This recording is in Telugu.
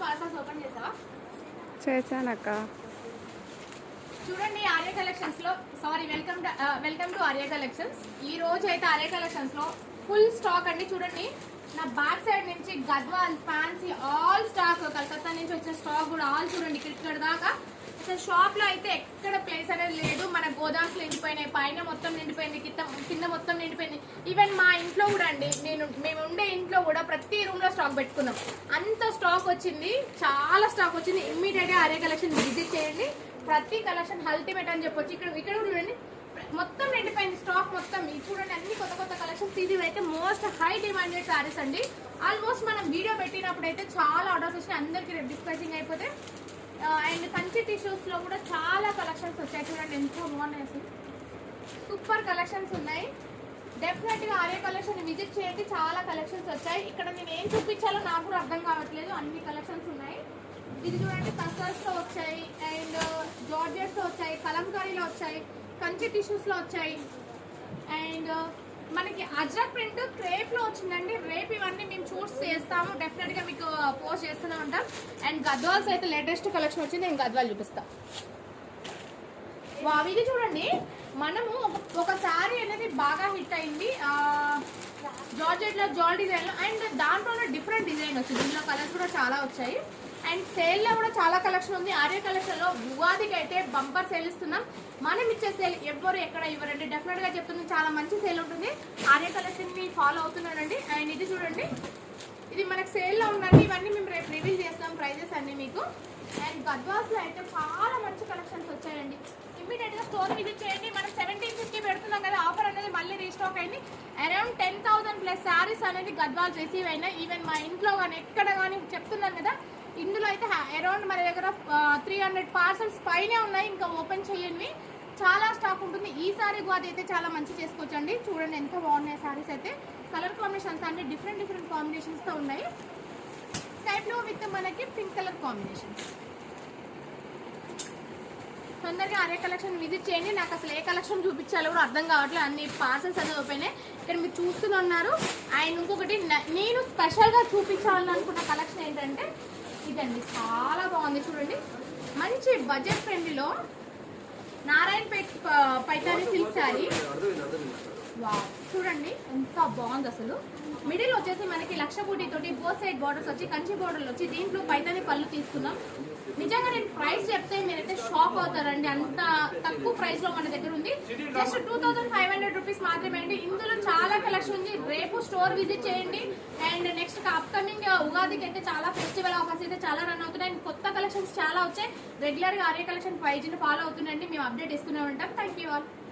పార్సల్స్ ఓపెన్ చేసావా? చేశానక్క. చూడండి ఆర్య కలెక్షన్స్ లో వెల్కమ్ టు ఆర్య కలెక్షన్స్. ఈ రోజు అయితే ఆర్య కలెక్షన్స్ లో ఫుల్ స్టాక్ అండి. చూడండి నా బ్యాక్ సైడ్ నుంచి Gadwal fancy all stock, Calcutta నుంచి వచ్చిన స్టాక్ కూడా ఆల్ చూడండి ఇక్కడ దాకా. అసలు షాప్ లో అయితే ఎక్కడ ప్లేస్ అనేది లేదు. మన గోదామ్స్ నిండిపోయినాయి, పైన మొత్తం నిండిపోయింది, కింద మొత్తం నిండిపోయింది. ఈవెన్ మా ఇంట్లో కూడా అండి, మేము ఉండే ఇంట్లో కూడా ప్రతి రూమ్ లో స్టాక్ పెట్టుకున్నాం. అంత స్టాక్ వచ్చింది, చాలా స్టాక్ వచ్చింది. ఇమ్మీడియట్ గా ఆర్య కలెక్షన్ విజిట్ చేయండి. ప్రతి కలెక్షన్ అల్టిమేట్ అని చెప్పొచ్చు. ఇక్కడ చూడండి మొత్తం నిండిపోయింది స్టాక్ మొత్తం. చూడండి అన్ని కొత్త కొత్త కలెక్షన్స్. ఇది అయితే మోస్ట్ హై డిమాండెడ్ సారీస్ అండి. ఆల్మోస్ట్ మనం వీడియో పెట్టినప్పుడు అయితే చాలా ఆర్డర్స్ వచ్చినాయి, అందరికి డిస్పాచింగ్ అయిపోతే. అండ్ కంచి టిష్యూస్ లో కూడా చాలా కలెక్షన్స్ వచ్చాయి. చూడండి ఎంతో బాగున్నాయి, అసలు సూపర్ కలెక్షన్స్ ఉన్నాయి. డెఫినెట్ గా ఆర్య కలెక్షన్ విజిట్ చేయండి, చాలా కలెక్షన్స్ వచ్చాయి. ఇక్కడ నేను ఏం చూపించాలో నాకు కూడా అర్థం కావట్లేదు, అన్ని కలెక్షన్స్ ఉన్నాయి. ఇది చూడండి టసల్స్ లో వచ్చాయి, అండ్ జార్జెట్స్ లో వచ్చాయి, కలంకారీలో వచ్చాయి, కంచి టిష్యూస్ లో వచ్చాయి, అండ్ మనకి అజ్రక్ ప్రింట్ క్రేప్ లో వచ్చిందండి. రేపు ఇవన్నీ మేము చూస్ చేస్తాము, డెఫినెట్ గా మీకు పోస్ట్ చేస్తూనే ఉంటాం. అండ్ గద్వాల్స్ అయితే లేటెస్ట్ కలెక్షన్ వచ్చింది, నేను గద్వాల్ చూపిస్తా. ఇది చూడండి, మనము ఒక శారీ అనేది బాగా హిట్ అయింది జార్జెట్ లో, జాల్ డిజైన్ లో, అండ్ దాంట్లో డిఫరెంట్ డిజైన్ వచ్చింది. ఇందులో కలర్స్ కూడా చాలా వచ్చాయి. అండ్ సేల్ లో కూడా చాలా కలెక్షన్ ఉంది. ఆర్య కలెక్షన్ లో ఉగాదికి అయితే బంపర్ సేల్ ఇస్తున్నాం. మనం ఇచ్చే సేల్ ఎవ్వరు ఎక్కడ ఇవ్వరండి, డెఫినెట్ గా చెప్తుంది. చాలా మంచి సేల్ ఉంటుంది. ఆర్య కలెక్షన్ ని ఫాలో అవుతున్నానండి. అండ్ ఇది చూడండి, ఇది మనకు సేల్ లో ఉందండి. ఇవన్నీ మేము రేపు రివీల్ చేస్తాం ప్రైజెస్ అన్ని మీకు. అండ్ గద్వాల్స్ లో అయితే చాలా మంచి కలెక్షన్స్ వచ్చాయండి. ఇమీడియట్ గా స్టోర్ విజిట్ చేయండి. మనం 1750 పెడుతున్నాం కదా, ఆఫర్ అనేది మళ్ళీ రీస్టాక్ అయింది. అరౌండ్ 10,000 ప్లస్ శారీస్ అనేది గద్వాల్ రిసీవ్ అయినా. ఈవెన్ మా ఇంట్లో కానీ ఎక్కడ కానీ చెప్తున్నాను కదా, ఇందులో అయితే అరౌండ్ మన దగ్గర 300 పార్సల్స్ పైనే ఉన్నాయి, ఇంకా ఓపెన్ చేయండి. చాలా స్టాక్ ఉంటుంది. ఈ సారీ ఉగాది అయితే చాలా మంచి చేసుకోవచ్చండి. చూడండి ఎంత బాగున్నాయి సారీస్ అయితే. కలర్ కాంబినేషన్స్ అన్ని డిఫరెంట్ కాంబినేషన్స్ తో ఉన్నాయి. స్కై బ్లూ విత్ మనకి పింక్ కలర్ కాంబినేషన్స్. తొందరగా ఆర్య కలెక్షన్ విజిట్ చేయండి. నాకు అసలు ఏ కలెక్షన్ చూపించాలో కూడా అర్థం కావట్లేదు, అన్ని పార్సల్స్ అనేది ఓపెన్ అయ్యి ఇక్కడ మీరు చూస్తున్నారు. అండ్ ఇంకొకటి నేను స్పెషల్గా చూపించాలని అనుకున్న కలెక్షన్ ఏంటంటే ఇదండి, చాలా బాగుంది. చూడండి మంచి బడ్జెట్ ఫ్రెండ్లీలో నారాయణపేట్ పైతాని సిల్క్ శారీ. చూడండి ఎంత బాగుంది అసలు. మిడిల్ వచ్చేసి మనకి లక్ష బూటీ తోటి బోత్ సైడ్ బార్డర్స్ వచ్చి కంచి బార్డర్లు వచ్చి దీంట్లో పైతాని పళ్ళు తీసుకున్నాం. నిజంగా నేను ప్రైస్ చెప్తే మీరైతే షాక్ అవుతారండి, అంత తక్కువ ప్రైస్ లో మన దగ్గర ఉంది. జస్ట్ 2500 రూపీస్ మాత్రమే అండి. ఇందులో చాలా కలెక్షన్ ఉంది. రేపు స్టోర్ విజిట్ చేయండి. అండ్ నెక్స్ట్ అప్కమింగ్ ఉగాదికి అయితే చాలా ఫెస్టివల్ ఆఫర్స్ అయితే చాలా రన్ అవుతున్నాయి. కొత్త కలెక్షన్స్ చాలా వచ్చాయి. రెగ్యులర్ గా ఆర్య కలెక్షన్ పేజ్ ని ఫాలో అవుతుందండి, మేము అప్డేట్ ఇస్తూనే ఉంటాం. Thank you all.